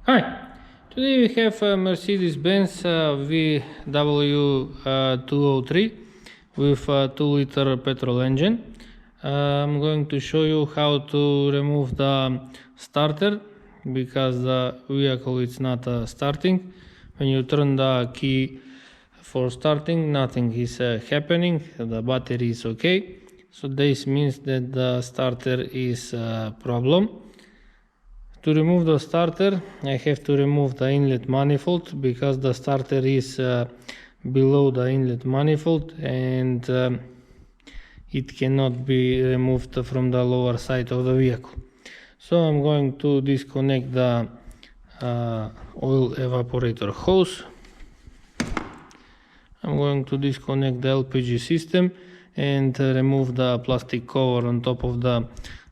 Hi, today we have a Mercedes Benz W203 with a 2-liter petrol engine. I'm going to show you how to remove the starter because the vehicle is not starting. When you turn the key for starting, nothing is happening, the battery is okay. So this means that the starter is a problem. To remove the starter, I have to remove the inlet manifold because the starter is below the inlet manifold and it cannot be removed from the lower side of the vehicle. So I'm going to disconnect the oil evaporator hose. I'm going to disconnect the LPG system and remove the plastic cover on top of the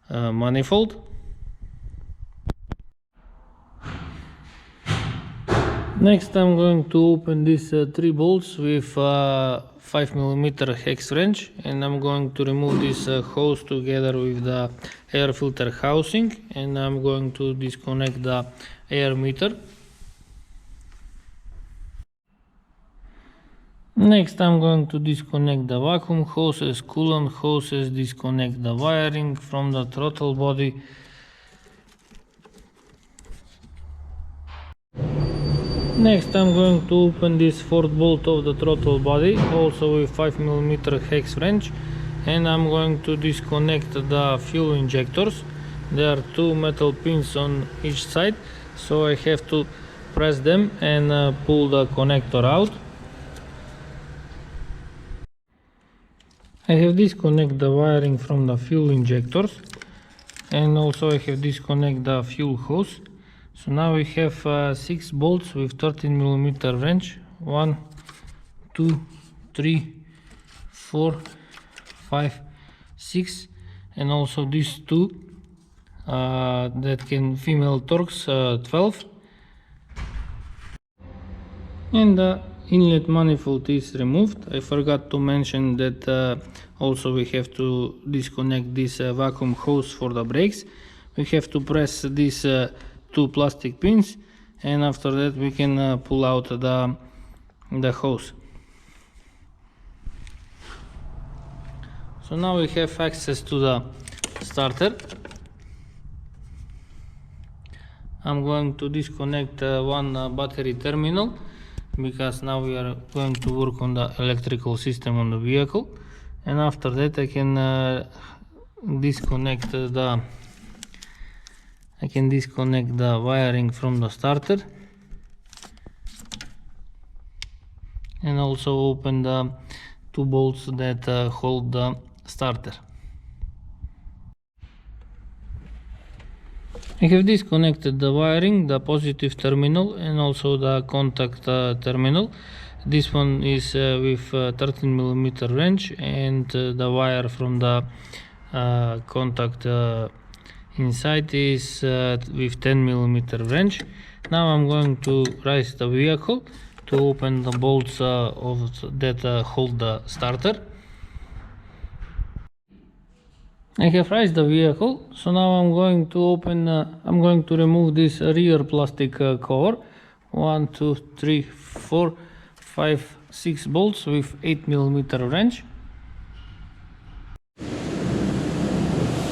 manifold. Next I'm going to open these 3 bolts with 5mm hex wrench, and I'm going to remove this hose together with the air filter housing, and I'm going to disconnect the air meter. Next I'm going to disconnect the vacuum hoses, coolant hoses, disconnect the wiring from the throttle body. Next I'm going to open this 4th bolt of the throttle body, also with 5mm hex wrench, and I'm going to disconnect the fuel injectors. There are 2 metal pins on each side, so I have to press them and pull the connector out. I have disconnected the wiring from the fuel injectors, and also I have disconnected the fuel hose. So now we have 6 bolts with 13mm wrench. 1, 2, 3, 4, 5, 6, and also these 2 that can female Torx 12. And the inlet manifold is removed. I forgot to mention that also we have to disconnect this vacuum hose for the brakes. We have to press these 2 plastic pins, and after that we can pull out the hose. So now we have access to the starter. I'm going to disconnect one battery terminal because now we are going to work on the electrical system on the vehicle, and after that I can disconnect the wiring from the starter, and also open the 2 bolts that hold the starter. I have disconnected the wiring, the positive terminal and also the contact terminal. This one is with 13mm wrench, and the wire from the contact inside is with 10mm wrench. Now I'm going to raise the vehicle to open the bolts that hold the starter. I have raised the vehicle, so now I'm going to remove this rear plastic cover. 1, 2, 3, 4, 5, 6 bolts with 8mm wrench.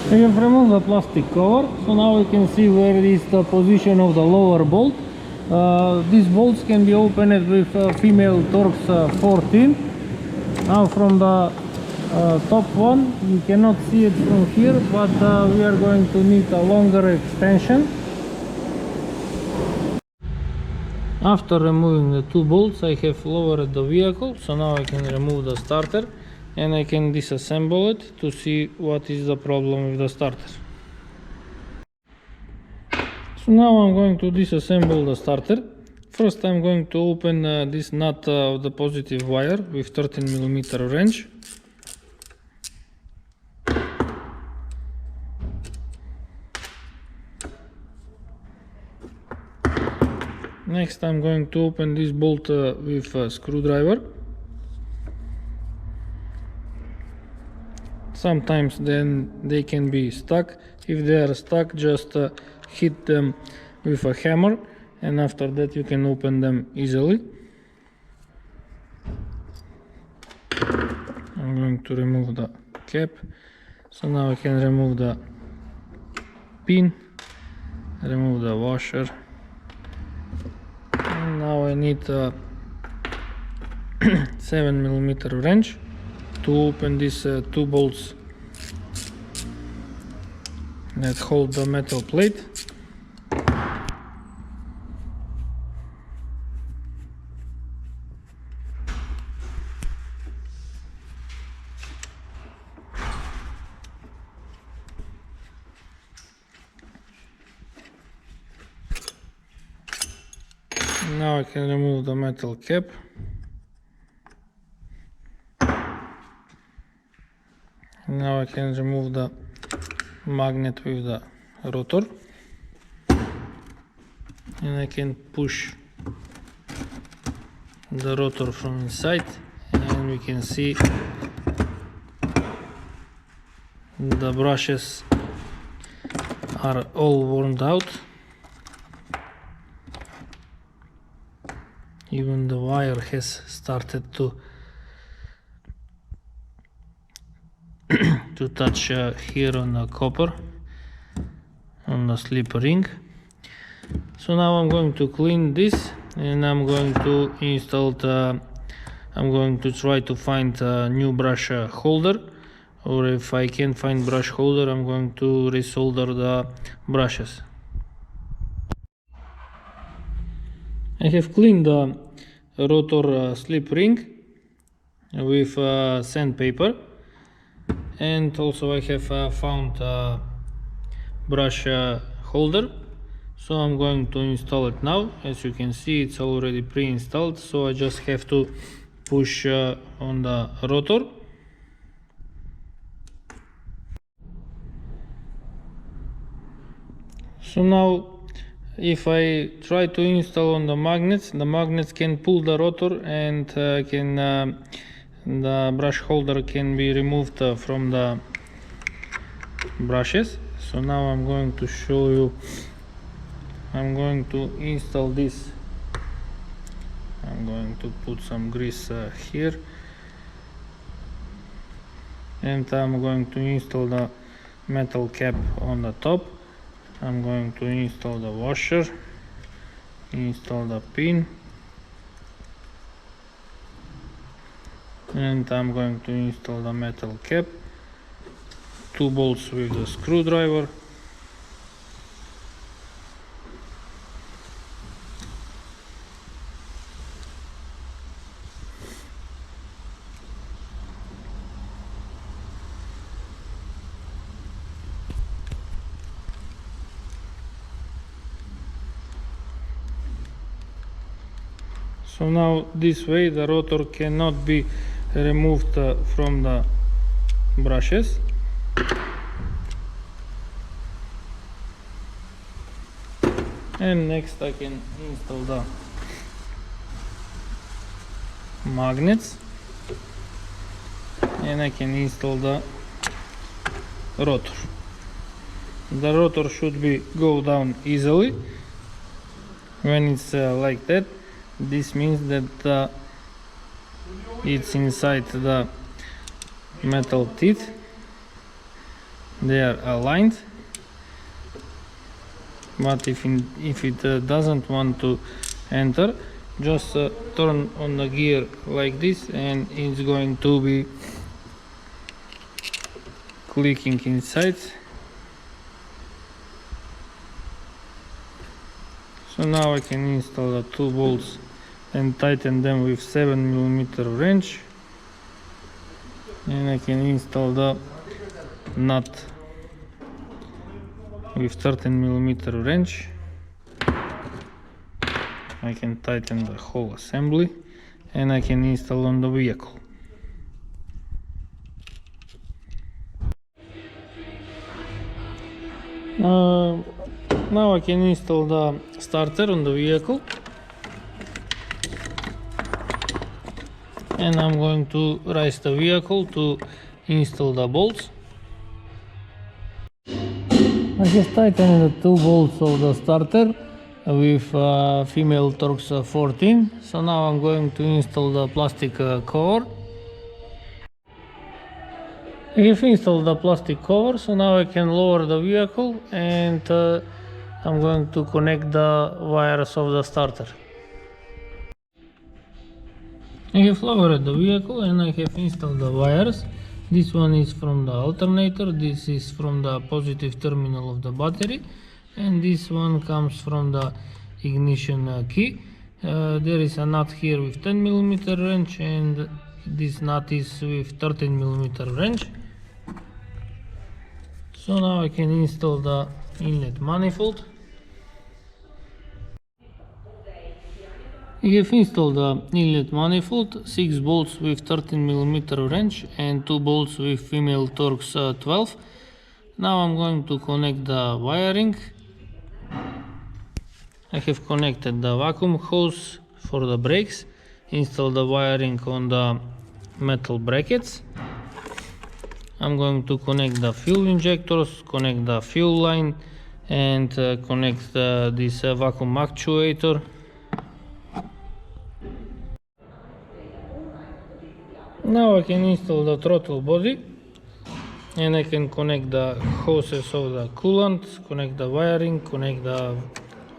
I have removed the plastic cover, so now we can see where is the position of the lower bolt. These bolts can be opened with female Torx 14. Now from the top one, you cannot see it from here, but we are going to need a longer extension. After removing the 2 bolts, I have lowered the vehicle, so now I can remove the starter and I can disassemble it to see what is the problem with the starter. So now I'm going to disassemble the starter. First I'm going to open this nut of the positive wire with 13mm wrench. Next I'm going to open this bolt with a screwdriver. Sometimes then they can be stuck. If they are stuck, just hit them with a hammer and after that you can open them easily. I'm going to remove the cap, so now I can remove the pin, remove the washer, and now I need a 7mm wrench to open these two bolts that hold the metal plate. Now I can remove the metal cap. Now I can remove the magnet with the rotor, and I can push the rotor from inside, and we can see the brushes are all worn out. Even the wire has started to touch here on the copper, on the slip ring. So now I'm going to clean this, and I'm going to install I'm going to try to find a new brush holder, or if I can't find brush holder, I'm going to resolder the brushes. I have cleaned the rotor slip ring with sandpaper, and also I have found a brush holder, so I'm going to install it now. As you can see, it's already pre-installed, so I just have to push on the rotor. So now if I try to install on the magnets can pull the rotor, and the brush holder can be removed from the brushes. So now I'm going to show you. I'm going to install this. I'm going to put some grease here, and I'm going to install the metal cap on the top. I'm going to install the washer, install the pin, and I'm going to install the metal cap, 2 bolts with the screwdriver, so now this way the rotor cannot be removed from the brushes. And next I can install the magnets, and I can install the rotor. The rotor should go down easily. When it's like that, this means that it's inside the metal teeth. They are aligned. But if it doesn't want to enter, just turn on the gear like this, and it's going to be clicking inside. So now I can install the 2 bolts and tighten them with 7mm wrench, and I can install the nut with 13mm wrench. I can tighten the whole assembly, and I can install on the vehicle. Now I can install the starter on the vehicle, and I'm going to raise the vehicle to install the bolts. I have tightened the 2 bolts of the starter with female Torx 14. So now I'm going to install the plastic cover. I have installed the plastic cover, so now I can lower the vehicle, and I'm going to connect the wires of the starter. I have lowered the vehicle and I have installed the wires. This one is from the alternator, this is from the positive terminal of the battery, and this one comes from the ignition key. There is a nut here with 10mm wrench, and this nut is with 13mm wrench. So now I can install the inlet manifold. I have installed the inlet manifold, 6 bolts with 13mm wrench and 2 bolts with female Torx 12. Now I'm going to connect the wiring. I have connected the vacuum hose for the brakes, installed the wiring on the metal brackets. I'm going to connect the fuel injectors, connect the fuel line, and connect this vacuum actuator. Now I can install the throttle body, and I can connect the hoses of the coolant, connect the wiring, connect the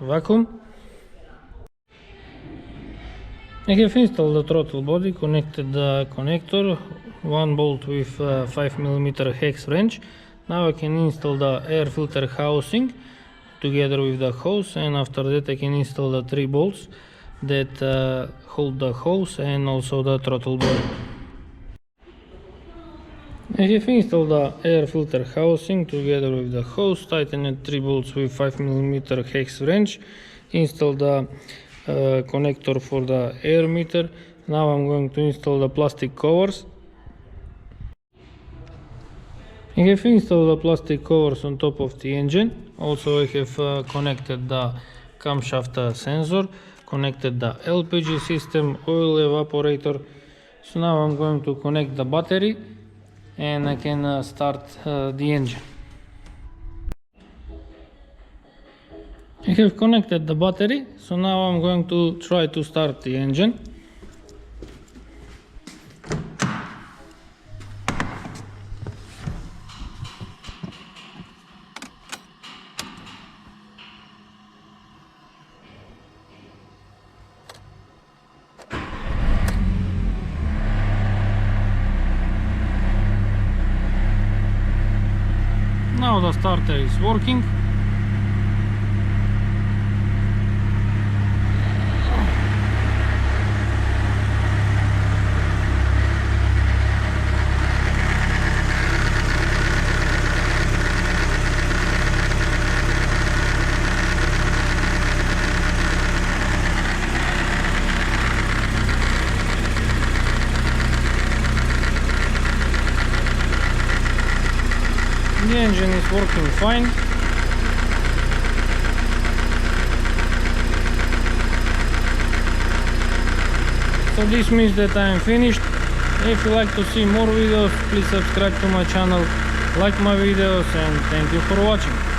vacuum. I have installed the throttle body, connected the connector, 1 bolt with 5mm hex wrench. Now I can install the air filter housing together with the hose, and after that I can install the 3 bolts that hold the hose and also the throttle body. I have installed the air filter housing together with the hose, tightened 3 bolts with 5mm hex wrench, installed the connector for the air meter. Now I'm going to install the plastic covers. I have installed the plastic covers on top of the engine. Also I have connected the camshaft sensor, connected the LPG system, oil evaporator. So now I'm going to connect the battery and I can start the engine. I have connected the battery, so now I'm going to try to start the engine. Now the starter is working. The engine is working fine. So this means that I am finished. If you like to see more videos, please subscribe to my channel, like my videos, and thank you for watching.